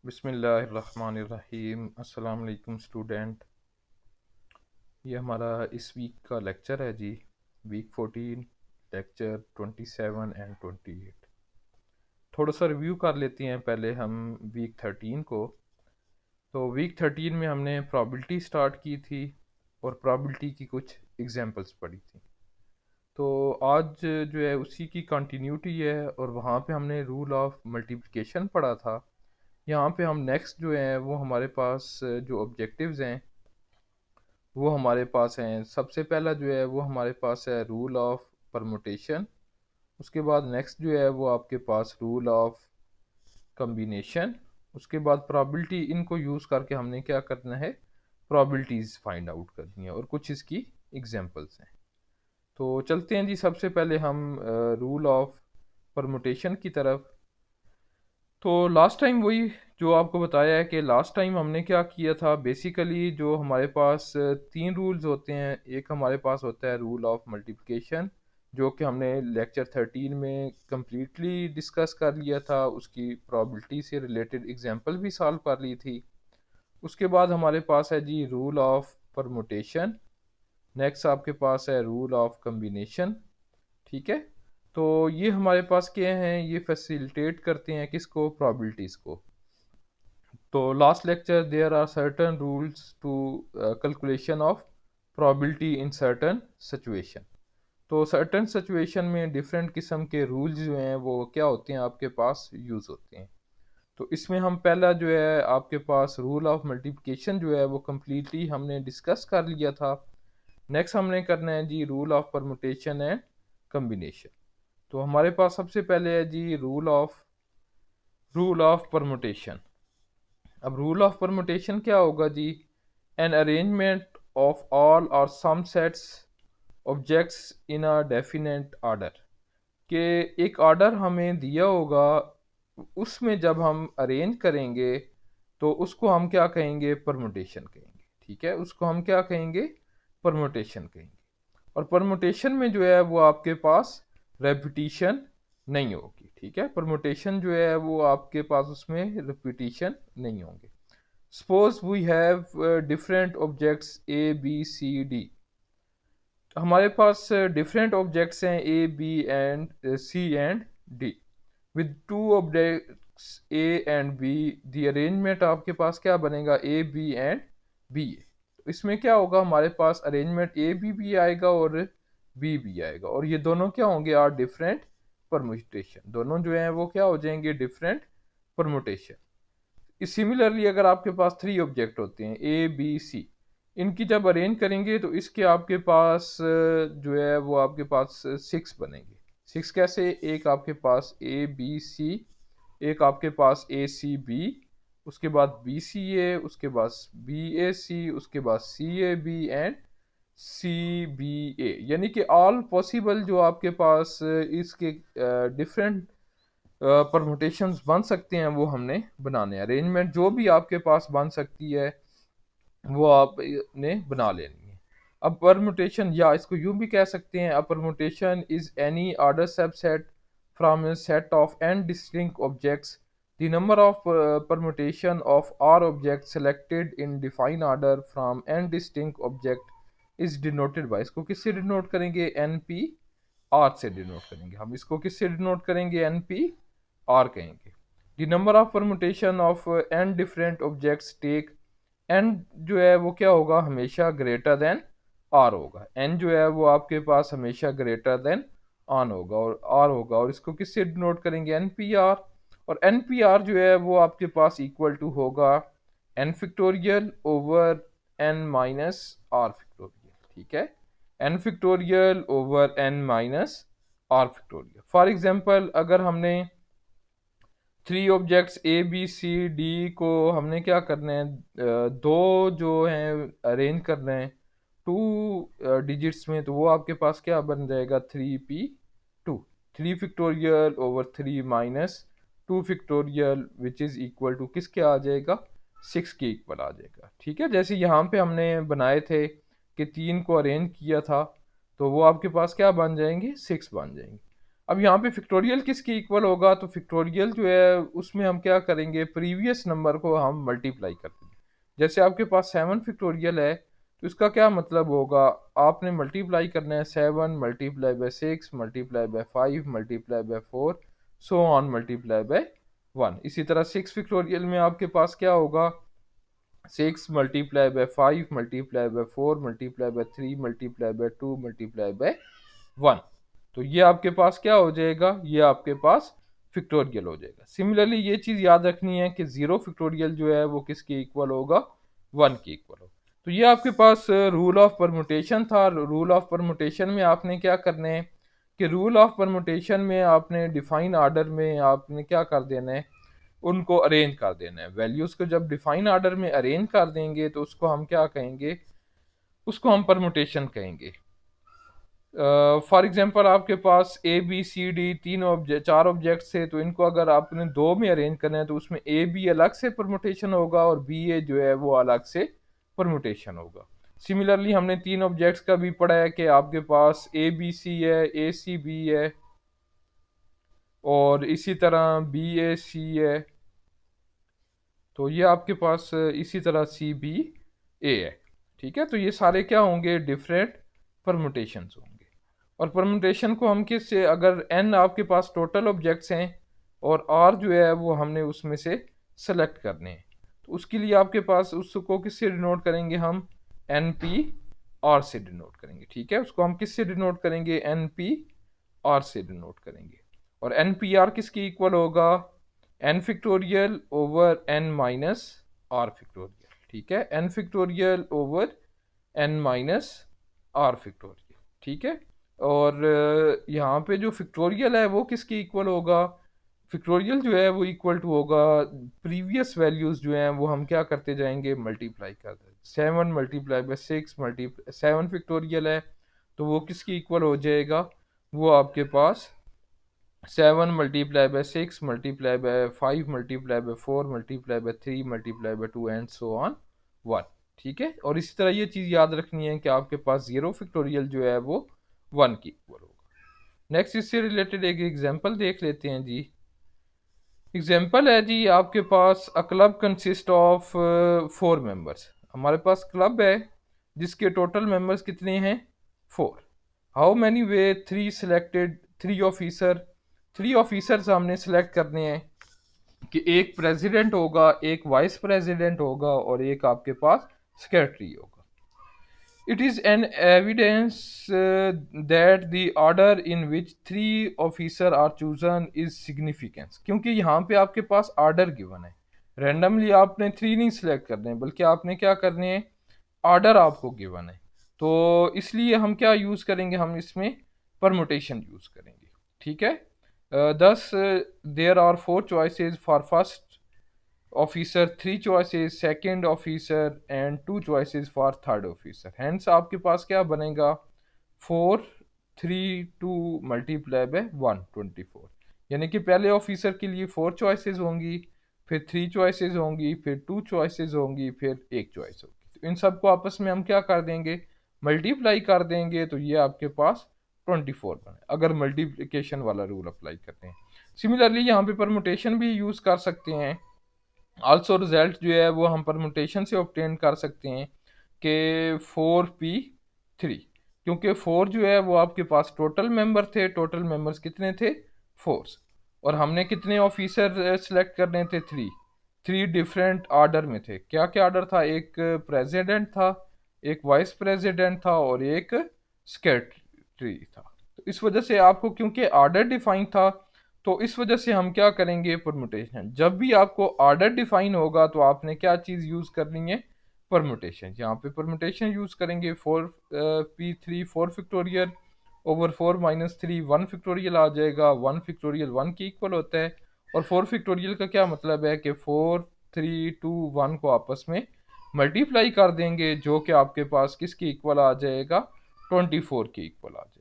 बिस्मिल्लाहिर्रहमानिर्रहीम। अस्सलाम वालेकुम स्टूडेंट। ये हमारा इस वीक का लेक्चर है जी। Week 14 lecture 27 and 28। थोड़ा सा रिव्यू कर लेते हैं पहले हम वीक 13 को। तो वीक 13 में हमने प्रोबेबिलिटी स्टार्ट की थी और प्रोबेबिलिटी की कुछ एग्जांपल्स पढ़ी थी। तो आज जो है उसी की कंटिन्यूटी है और वहाँ पे हमने रूल ऑफ मल्टीप्लिकेशन पढ़ा था। यहाँ पे हम नेक्स्ट जो है वो हमारे पास जो ऑब्जेक्टिव्स हैं वो हमारे पास हैं। सबसे पहला जो है वो हमारे पास है रूल ऑफ परमुटेशन। उसके बाद नेक्स्ट जो है वो आपके पास रूल ऑफ कम्बिनेशन। उसके बाद प्रोबेबिलिटी, इनको यूज़ करके हमने क्या करना है, प्रोबेबिलिटीज़ फाइंड आउट करनी है और कुछ इसकी एग्जांपल्स हैं। तो चलते हैं जी, सबसे पहले हम रूल ऑफ परमुटेशन की तरफ। तो लास्ट टाइम वही जो आपको बताया है कि लास्ट टाइम हमने क्या किया था। बेसिकली जो हमारे पास तीन रूल्स होते हैं। एक हमारे पास होता है रूल ऑफ मल्टीप्लिकेशन, जो कि हमने लेक्चर 13 में कम्प्लीटली डिस्कस कर लिया था, उसकी प्रोबेबिलिटी से रिलेटेड एग्जांपल भी सॉल्व कर ली थी। उसके बाद हमारे पास है जी रूल ऑफ परमुटेशन। नेक्स्ट आपके पास है रूल ऑफ कम्बिनेशन। ठीक है। तो ये हमारे पास क्या हैं, ये फैसिलिटेट करते हैं किसको, प्रोबेबिलिटीज़ को। तो last lecture there are certain rules to calculation of probability in certain situation. तो सर्टन सिचुएशन में डिफरेंट किस्म के रूल्स जो हैं वो क्या होते हैं, आपके पास यूज़ होते हैं। तो इसमें हम पहला जो है आपके पास रूल ऑफ मल्टीप्लिकेशन जो है वो कम्प्लीटली हमने डिस्कस कर लिया था। नेक्स्ट हमने करना है जी rule of permutation and combination. तो हमारे पास सबसे पहले है जी रूल ऑफ परमुटेशन। अब रूल ऑफ परमुटेशन क्या होगा जी, एन अरेंजमेंट ऑफ ऑल और some sets objects in a definite order. के एक ऑर्डर हमें दिया होगा, उसमें जब हम अरेंज करेंगे तो उसको हम क्या कहेंगे, परमुटेशन कहेंगे। ठीक है, उसको हम क्या कहेंगे, परमुटेशन कहेंगे। और परमुटेशन में जो है वो आपके पास रेपिटिशन नहीं होगी। ठीक है, परमुटेशन जो है वो आपके पास उसमें रिपीटिशन नहीं होंगे। Suppose we have different objects A B C D. हमारे पास डिफरेंट ऑब्जेक्ट्स हैं A B and C and D, with two objects A and B. The arrangement आपके पास क्या बनेगा, A B and B A. इसमें क्या होगा, हमारे पास अरेंजमेंट ए बी भी आएगा और बी भी आएगा, और ये दोनों क्या होंगे, आर डिफरेंट परमुटेशन। दोनों जो हैं वो क्या हो जाएंगे, डिफरेंट परमुटेशन। सिमिलरली अगर आपके पास थ्री ऑब्जेक्ट होते हैं ए बी सी, इनकी जब अरेंज करेंगे तो इसके आपके पास जो है वो आपके पास सिक्स बनेंगे। सिक्स कैसे, एक आपके पास ए बी सी, एक आपके पास ए सी बी, उसके बाद बी सी ए, उसके बाद बी ए सी, उसके बाद C A B and C B A. यानी कि ऑल पॉसिबल जो आपके पास इसके डिफरेंट परमुटेशंस बन सकते हैं वो हमने बनाने हैं। अरेंजमेंट जो भी आपके पास बन सकती है वो आपने बना लेनी है। अब परमुटेशन, या इसको यूं भी कह सकते हैं, a permutation is any order subset from a set of n distinct objects. The number of permutation of r objects selected in defined order from n distinct object is denoted by, इसको किससे denote करेंगे, np r से denote करेंगे। हम इसको किससे denote करेंगे, np r कहेंगे। The number of permutation of n different objects take, N जो है वो क्या होगा, हमेशा ग्रेटर देन आर होगा। एन जो है वो आपके पास हमेशा ग्रेटर देन ऑन होगा और आर होगा, और इसको किससे डिनोट करेंगे, एन पी आर। और एन पी आर जो है वो आपके पास इक्वल टू होगा N factorial over N minus R factorial. ठीक है, N factorial over N minus R factorial. For example अगर हमने three objects A B C D को हमने क्या करना है, दो जो हैं अरेंज करना है टू डिजिट्स में, तो वो आपके पास क्या बन जाएगा, three P two. Three factorial over three minus two factorial which is equal to किसके आ जाएगा, सिक्स के इक्वल आ जाएगा। ठीक है, जैसे यहाँ पे हमने बनाए थे कि तीन को अरेंज किया था, तो वो आपके पास क्या बन जाएंगे, सिक्स बन जाएंगे। अब यहाँ पे फिक्टोरियल किसके इक्वल होगा, तो फिक्टोरियल जो है उसमें हम क्या करेंगे, प्रीवियस नंबर को हम मल्टीप्लाई कर देंगे। जैसे आपके पास 7 फिक्टोरियल है तो इसका क्या मतलब होगा, आपने मल्टीप्लाई करना है 7 multiply by 6 multiply by 5 multiply by 4 so on multiply by 1। इसी तरह 6 फिक्टोरियल में आपके पास क्या होगा, 6 multiply by 5 multiply by 4 multiply by 3 multiply by 2 multiply by 1। तो ये आपके पास क्या हो जाएगा, ये आपके पास फिक्टोरियल हो जाएगा। सिमिलरली ये चीज़ याद रखनी है कि 0 फिक्टोरियल जो है वो किसके इक्वल होगा, 1 के इक्वल होगा। तो ये आपके पास रूल ऑफ परमुटेशन था। रूल ऑफ परमुटेशन में आपने क्या करना है कि रूल ऑफ परमुटेशन में आपने डिफाइन आर्डर में आपने क्या कर देना है, उनको अरेंज कर देना है। वैल्यूज़ को जब डिफाइन आर्डर में अरेंज कर देंगे तो उसको हम क्या कहेंगे, उसको हम परमुटेशन कहेंगे। फॉर एग्जांपल आपके पास ए बी सी डी तीन ऑब्जेक्ट 4 ऑब्जेक्ट्स थे, तो इनको अगर आपने 2 में अरेंज करना है तो उसमें ए बी अलग से परमुटेशन होगा और बी ए जो है वो अलग से परमुटेशन होगा। सिमिलरली हमने 3 ऑब्जेक्ट्स का भी पढ़ा है कि आपके पास ए बी सी है, ए सी बी है और इसी तरह बी ए सी है। तो ये आपके पास इसी तरह सी बी ए है। ठीक है, तो ये सारे क्या होंगे, डिफरेंट परमुटेशंस होंगे। और परमुटेशन को हम किससे, अगर एन आपके पास टोटल ऑब्जेक्ट्स हैं और आर जो है वो हमने उसमें से सेलेक्ट करने हैं, तो उसके लिए आपके पास उसको किससे डिनोट करेंगे, हम एन पी आर से डिनोट करेंगे। ठीक है, उसको हम किससे डिनोट करेंगे, एन पी आर से डिनोट करेंगे। और एन पी आर किसकी इक्वल होगा, N factorial over N minus R factorial. ठीक है, N factorial over N minus R factorial. ठीक है, और यहाँ पे जो फिक्टोरियल है वो किसकी इक्वल होगा, फिक्टोरियल जो है वो इक्वल टू होगा प्रीवियस वैल्यूज जो हैं वो हम क्या करते जाएंगे, मल्टीप्लाई करते। 7 मल्टीप्लाई बाय 6 मल्टीप्लाई 7 फिक्टोरियल है तो वो किसकी इक्वल हो जाएगा, वो आपके पास 7 multiply by 6 multiply by 5 multiply by 4 multiply by 3 multiply by 2 and so on 1। ठीक है, और इसी तरह ये चीज़ याद रखनी है कि आपके पास 0 फिक्टोरियल जो है वो 1 की इक्वल होगा। नेक्स्ट इससे रिलेटेड एक एग्जांपल देख लेते हैं जी। एग्जांपल है जी, आपके पास a club consist of 4 members. हमारे पास क्लब है जिसके टोटल मेंबर्स कितने हैं, 4। How many way 3 selected 3 officer, 3 officers हमने सेलेक्ट करने हैं कि एक प्रेसिडेंट होगा, एक वाइस प्रेसिडेंट होगा और एक आपके पास सेक्रेटरी होगा। It is an evidence that the order in which 3 officer are chosen is significance, क्योंकि यहाँ पे आपके पास ऑर्डर गिवन है। रैंडमली आपने 3 नहीं सिलेक्ट करने बल्कि आपने क्या करने हैं, ऑर्डर आपको गिवन है। तो इसलिए हम क्या यूज़ करेंगे, हम इसमें परमुटेशन यूज़ करेंगे। ठीक है, thus there are 4 choices for first officer, 3 choices second officer and 2 choices for third officer। hence आपके पास क्या बनेगा, 4 3 2 मल्टीप्लाई बाय 124। यानी कि पहले ऑफिसर के लिए 4 चॉइसेस होंगी, फिर 3 चॉइसेस होंगी, फिर 2 चॉइसेस होंगी, फिर एक चॉइस होगी। तो इन सबको आपस में हम क्या कर देंगे, मल्टीप्लाई कर देंगे। तो ये आपके पास 24 बने अगर मल्टीप्लिकेशन वाला रूल अप्लाई करते हैं। सिमिलरली यहाँ पे परमुटेशन भी यूज़ कर सकते हैं। आल्सो रिजल्ट जो है वो हम परमुटेशन से ऑब्टेन कर सकते हैं कि 4p3, क्योंकि 4 जो है वो आपके पास टोटल मेंबर थे। टोटल मेंबर्स कितने थे, 4, और हमने कितने ऑफिसर सेलेक्ट करने थे, 3 डिफरेंट ऑर्डर में थे। क्या क्या ऑर्डर था, एक प्रेसिडेंट था, एक वाइस प्रेसिडेंट था और एक सेक्रेटरी था। तो इस वजह से आपको क्योंकि ऑर्डर डिफाइन था तो इस वजह से हम क्या करेंगे, परमुटेशन। जब भी आपको ऑर्डर डिफाइन होगा तो आपने क्या चीज़ यूज़ करनी है, परमुटेशन। यहाँ पे परमुटेशन यूज़ करेंगे। 4p3 4 factorial over 4 minus 3 1 factorial आ जाएगा। 1 फिक्टोरियल 1 की इक्वल होता है और 4 फिक्टोरियल का क्या मतलब है कि 4 3 2 1 को आपस में मल्टीप्लाई कर देंगे जो कि आपके पास किसकी इक्वल आ जाएगा, 24 की इक्वल आ जाएगा।